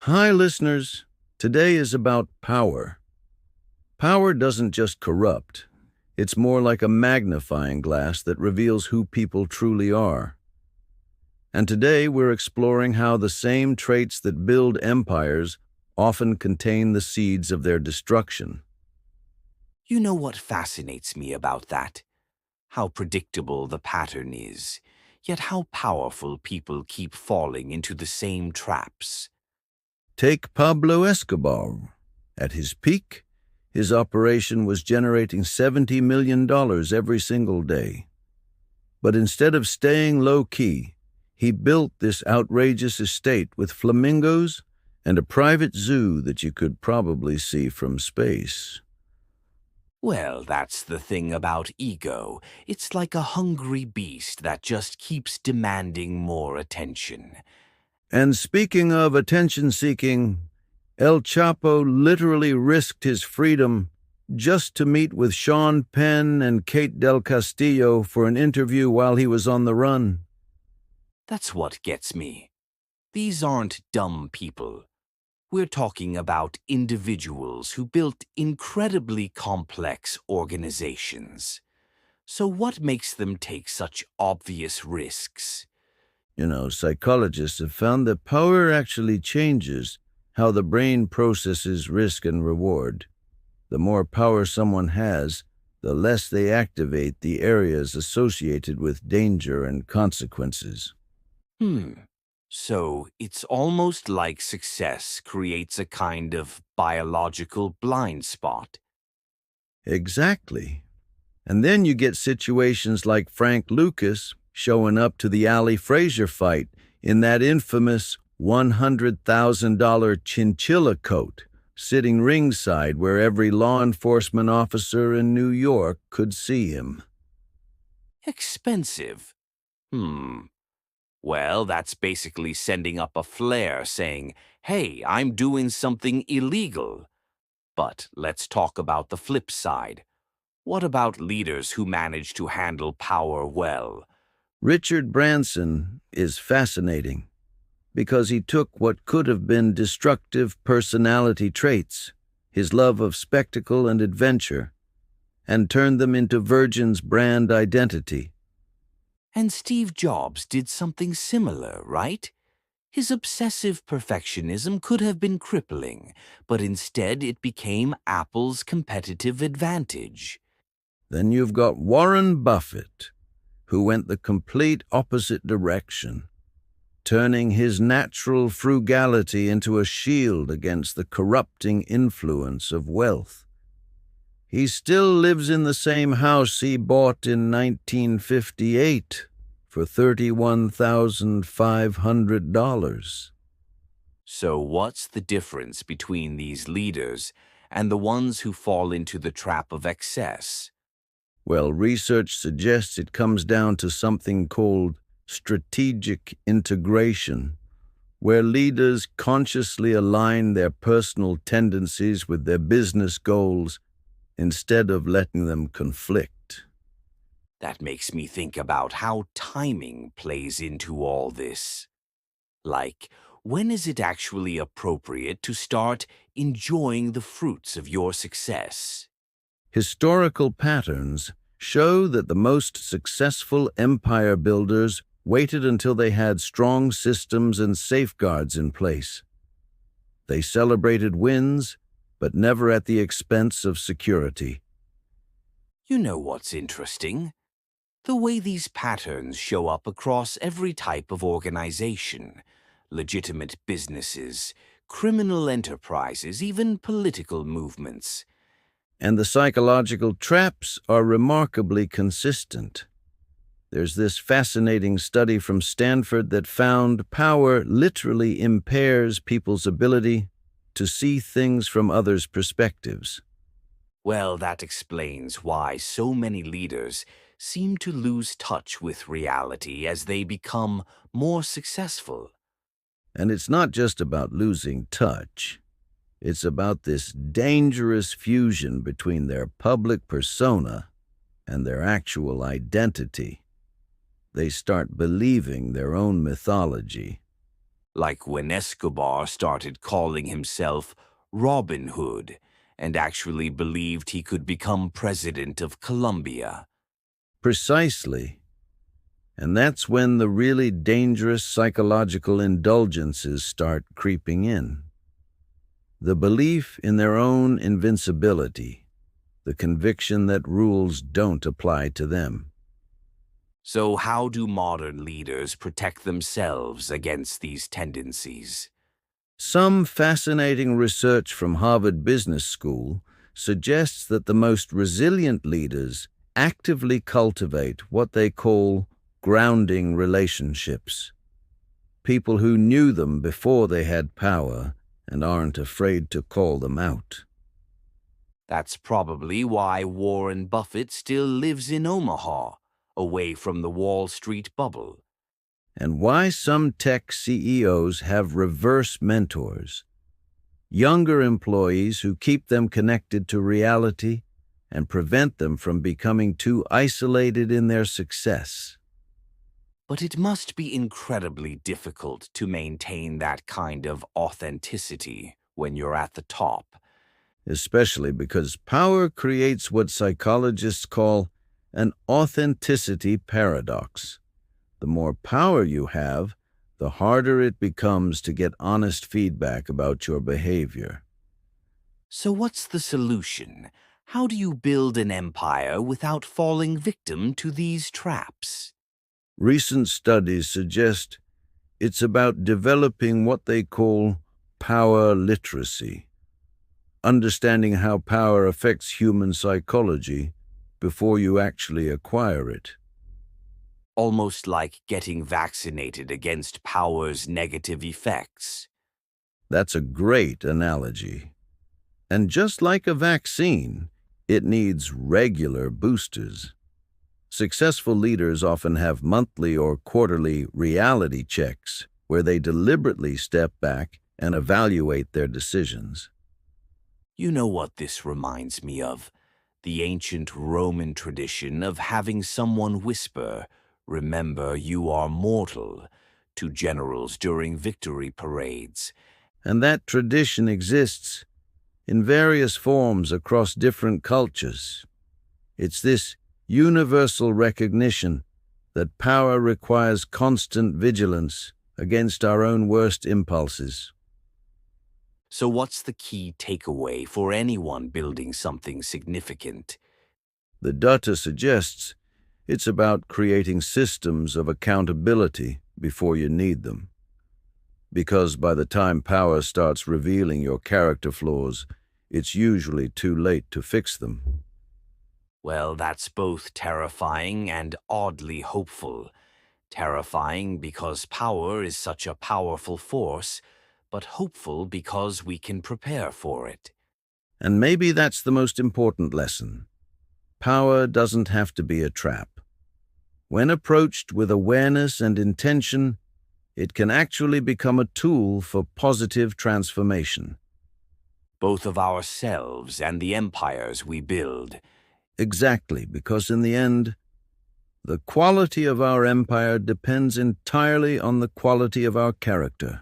Hi, listeners. Today is about power. Power doesn't just corrupt, it's more like a magnifying glass that reveals who people truly are. And today we're exploring how the same traits that build empires often contain the seeds of their destruction. You know what fascinates me about that? How predictable the pattern is, yet how powerful people keep falling into the same traps. Take Pablo Escobar. At his peak, his operation was generating $70 million every single day. But instead of staying low-key, he built this outrageous estate with flamingos and a private zoo that you could probably see from space. Well, that's the thing about ego. It's like a hungry beast that just keeps demanding more attention. And speaking of attention-seeking, El Chapo literally risked his freedom just to meet with Sean Penn and Kate Del Castillo for an interview while he was on the run. That's what gets me. These aren't dumb people. We're talking about individuals who built incredibly complex organizations. So what makes them take such obvious risks? Psychologists have found that power actually changes how the brain processes risk and reward. The more power someone has, the less they activate the areas associated with danger and consequences. Hmm. So it's almost like success creates a kind of biological blind spot. Exactly. And then you get situations like Frank Lucas showing up to the Ali Frazier fight in that infamous $100,000 chinchilla coat, sitting ringside where every law enforcement officer in New York could see him. Expensive. Hmm. Well, that's basically sending up a flare saying, hey, I'm doing something illegal. But let's talk about the flip side. What about leaders who manage to handle power well? Richard Branson is fascinating because he took what could have been destructive personality traits, his love of spectacle and adventure, and turned them into Virgin's brand identity. And Steve Jobs did something similar, right? His obsessive perfectionism could have been crippling, but instead it became Apple's competitive advantage. Then you've got Warren Buffett, who went the complete opposite direction, turning his natural frugality into a shield against the corrupting influence of wealth. He still lives in the same house he bought in 1958 for $31,500. So what's the difference between these leaders and the ones who fall into the trap of excess? Well, research suggests it comes down to something called strategic integration, where leaders consciously align their personal tendencies with their business goals instead of letting them conflict. That makes me think about how timing plays into all this. Like, when is it actually appropriate to start enjoying the fruits of your success? Historical patterns show that the most successful empire builders waited until they had strong systems and safeguards in place. They celebrated wins, but never at the expense of security. You know what's interesting? The way these patterns show up across every type of organization, legitimate businesses, criminal enterprises, even political movements. And the psychological traps are remarkably consistent. There's this fascinating study from Stanford that found power literally impairs people's ability to see things from others' perspectives. Well, that explains why so many leaders seem to lose touch with reality as they become more successful. And it's not just about losing touch. It's about this dangerous fusion between their public persona and their actual identity. They start believing their own mythology. Like when Escobar started calling himself Robin Hood and actually believed he could become president of Colombia. Precisely. And that's when the really dangerous psychological indulgences start creeping in. The belief in their own invincibility, the conviction that rules don't apply to them. So how do modern leaders protect themselves against these tendencies? Some fascinating research from Harvard Business School suggests that the most resilient leaders actively cultivate what they call grounding relationships. People who knew them before they had power and aren't afraid to call them out. That's probably why Warren Buffett still lives in Omaha, away from the Wall Street bubble. And why some tech CEOs have reverse mentors, younger employees who keep them connected to reality and prevent them from becoming too isolated in their success. But it must be incredibly difficult to maintain that kind of authenticity when you're at the top. Especially because power creates what psychologists call an authenticity paradox. The more power you have, the harder it becomes to get honest feedback about your behavior. So what's the solution? How do you build an empire without falling victim to these traps? Recent studies suggest it's about developing what they call power literacy, understanding how power affects human psychology before you actually acquire it. Almost like getting vaccinated against power's negative effects. That's a great analogy. And just like a vaccine, it needs regular boosters. Successful leaders often have monthly or quarterly reality checks where they deliberately step back and evaluate their decisions. You know what this reminds me of? The ancient Roman tradition of having someone whisper, "Remember, you are mortal," to generals during victory parades. And that tradition exists in various forms across different cultures. It's this universal recognition that power requires constant vigilance against our own worst impulses. So what's the key takeaway for anyone building something significant? The data suggests it's about creating systems of accountability before you need them. Because by the time power starts revealing your character flaws, it's usually too late to fix them. Well, that's both terrifying and oddly hopeful. Terrifying because power is such a powerful force, but hopeful because we can prepare for it. And maybe that's the most important lesson. Power doesn't have to be a trap. When approached with awareness and intention, it can actually become a tool for positive transformation. Both of ourselves and the empires we build. Exactly, because in the end, the quality of our empire depends entirely on the quality of our character.